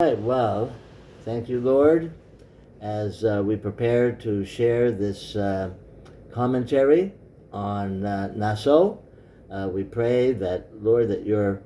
Right, well, thank you, Lord, as we prepare to share this commentary on Naso. We pray that, Lord, that your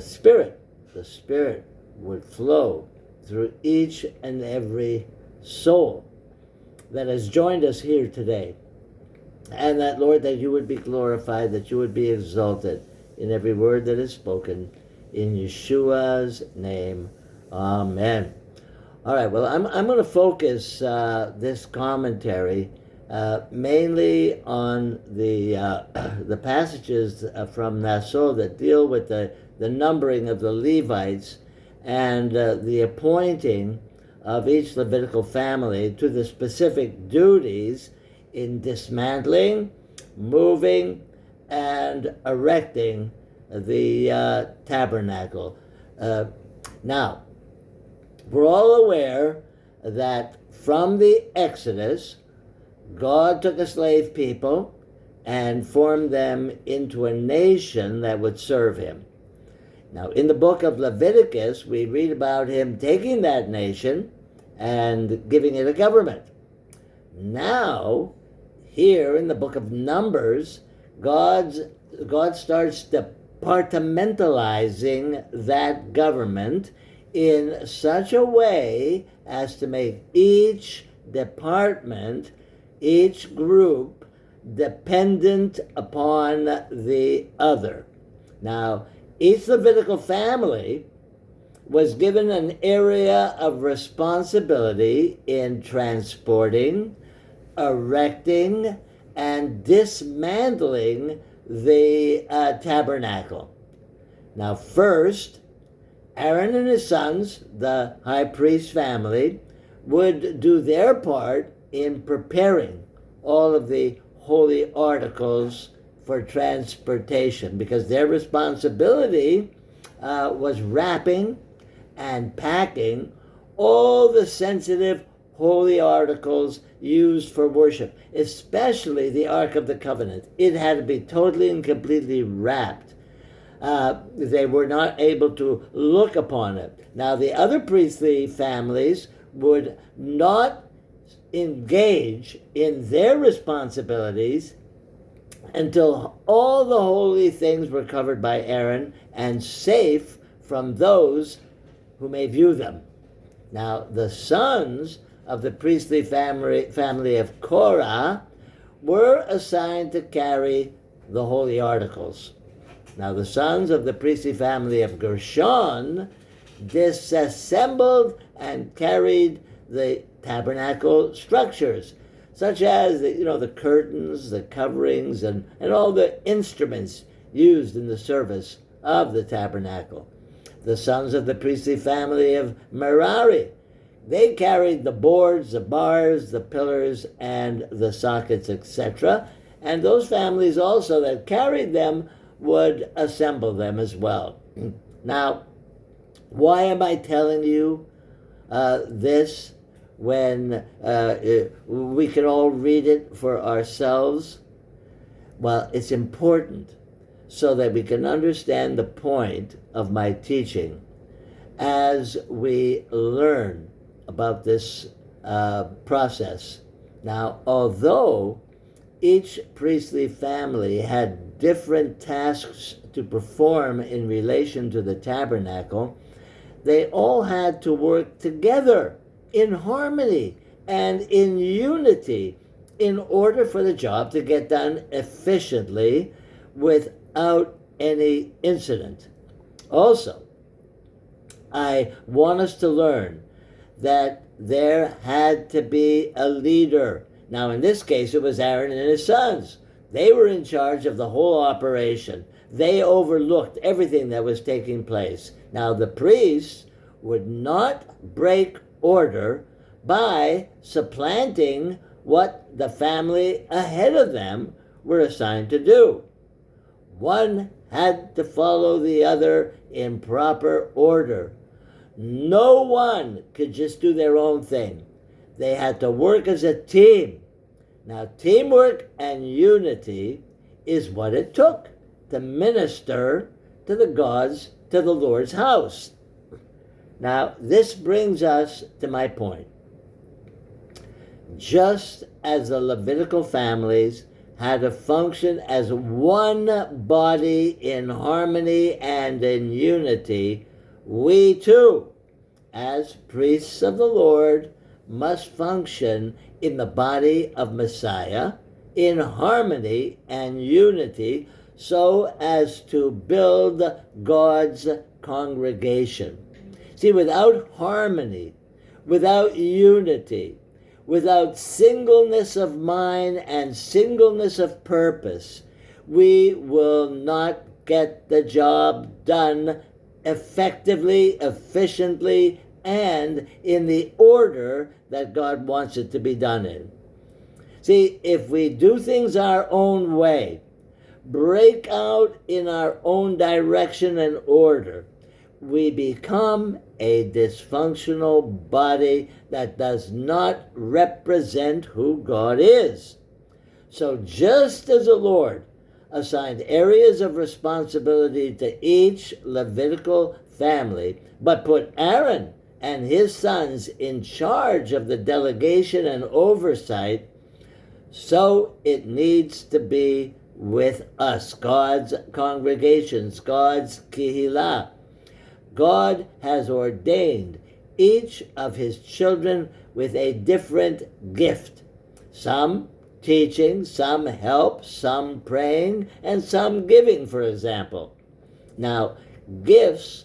Spirit, the Spirit, would flow through each and every soul that has joined us here today. And that, Lord, that you would be glorified, that you would be exalted in every word that is spoken. In Yeshua's name, amen. All right, well, I'm going to focus this commentary mainly on the passages from Naso that deal with the numbering of the Levites and the appointing of each Levitical family to the specific duties in dismantling, moving, and erecting the tabernacle. Now, we're all aware that from the Exodus, God took a slave people and formed them into a nation that would serve him. Now, in the book of Leviticus, we read about him taking that nation and giving it a government. Now, here in the book of Numbers, God starts departmentalizing that government in such a way as to make each department, each group, dependent upon the other. Now, each Levitical family was given an area of responsibility in transporting, erecting, and dismantling the tabernacle. Now, first, Aaron and his sons, the high priest family, would do their part in preparing all of the holy articles for transportation, because their responsibility was wrapping and packing all the sensitive holy articles used for worship, especially the Ark of the Covenant. It had to be totally and completely wrapped. They were not able to look upon it. Now, the other priestly families would not engage in their responsibilities until all the holy things were covered by Aaron and safe from those who may view them. Now, the sons of the priestly family of Korah were assigned to carry the holy articles. Now, the sons of the priestly family of Gershon disassembled and carried the tabernacle structures, such as the curtains, the coverings, and all the instruments used in the service of the tabernacle. The sons of the priestly family of Merari, they carried the boards, the bars, the pillars, and the sockets, etc. And those families also that carried them would assemble them as well. Now, why am I telling you this when we can all read it for ourselves? Well, it's important so that we can understand the point of my teaching as we learn about this process. Now, although each priestly family had different tasks to perform in relation to the tabernacle, they all had to work together in harmony and in unity in order for the job to get done efficiently without any incident. Also, I want us to learn that there had to be a leader. Now, in this case, it was Aaron and his sons. They were in charge of the whole operation. They overlooked everything that was taking place. Now, the priests would not break order by supplanting what the family ahead of them were assigned to do. One had to follow the other in proper order. No one could just do their own thing. They had to work as a team. Now, teamwork and unity is what it took to minister to the Lord's house. Now, this brings us to my point. Just as the Levitical families had to function as one body in harmony and in unity, we too, as priests of the Lord, must function in the body of Messiah in harmony and unity so as to build God's congregation. See, without harmony, without unity, without singleness of mind and singleness of purpose, we will not get the job done effectively, efficiently, and in the order that God wants it to be done in. See, if we do things our own way, break out in our own direction and order, we become a dysfunctional body that does not represent who God is. So just as the Lord assigned areas of responsibility to each Levitical family, but put Aaron and his sons in charge of the delegation and oversight, so it needs to be with us, God's congregations, God's kehillah. God has ordained each of his children with a different gift. Some teaching, some help, some praying, and some giving, for example. Now, gifts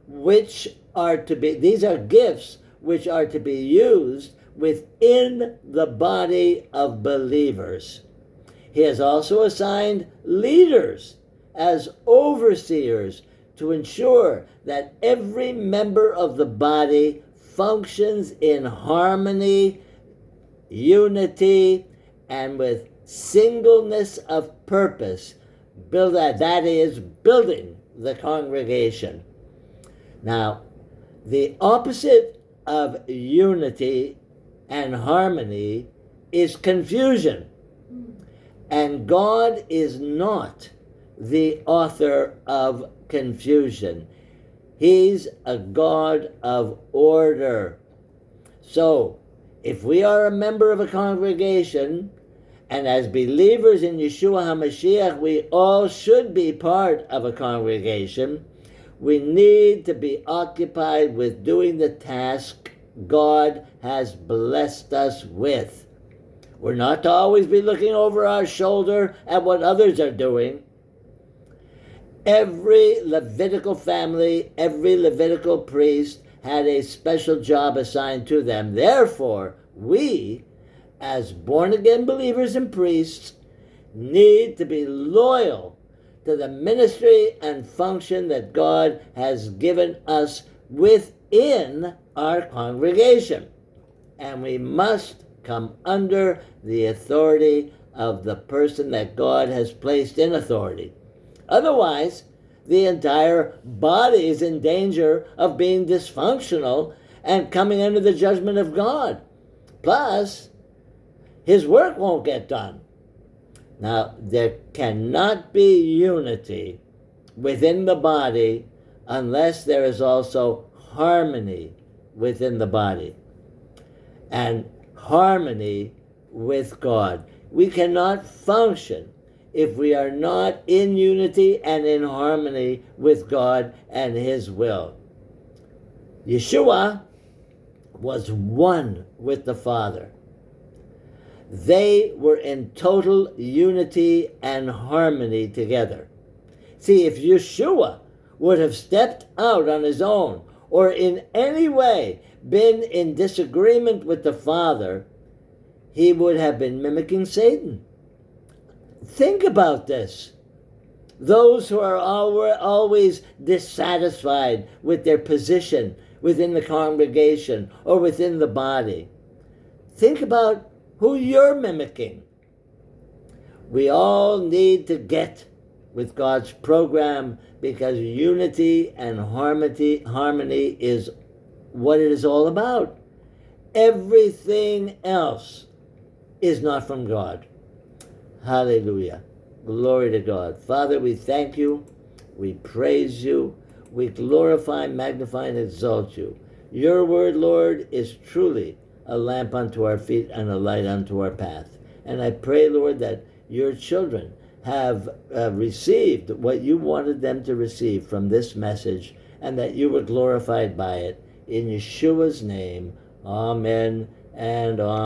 which are to be, these are gifts which are to be used within the body of believers. He has also assigned leaders as overseers to ensure that every member of the body functions in harmony, unity, and with singleness of purpose, that is, building the congregation. Now, the opposite of unity and harmony is confusion. And God is not the author of confusion. He's a God of order. So, if we are a member of a congregation, and as believers in Yeshua HaMashiach, we all should be part of a congregation, we need to be occupied with doing the task God has blessed us with. We're not to always be looking over our shoulder at what others are doing. Every Levitical family, every Levitical priest had a special job assigned to them. Therefore, we, as born-again believers and priests, need to be loyal to the ministry and function that God has given us within our congregation. And we must come under the authority of the person that God has placed in authority. Otherwise, the entire body is in danger of being dysfunctional and coming under the judgment of God. Plus, his work won't get done. Now, there cannot be unity within the body unless there is also harmony within the body and harmony with God. We cannot function if we are not in unity and in harmony with God and his will. Yeshua was one with the Father. They were in total unity and harmony together. See, if Yeshua would have stepped out on his own or in any way been in disagreement with the Father, he would have been mimicking Satan. Think about this. Those who are always dissatisfied with their position within the congregation or within the body, think about who you're mimicking. We all need to get with God's program because unity and harmony is what it is all about. Everything else is not from God. Hallelujah. Glory to God. Father, we thank you. We praise you. we glorify, magnify, and exalt you. Your word, Lord, is truly a lamp unto our feet and a light unto our path. And I pray, Lord, that your children have received what you wanted them to receive from this message, and that you were glorified by it. In Yeshua's name, amen and amen.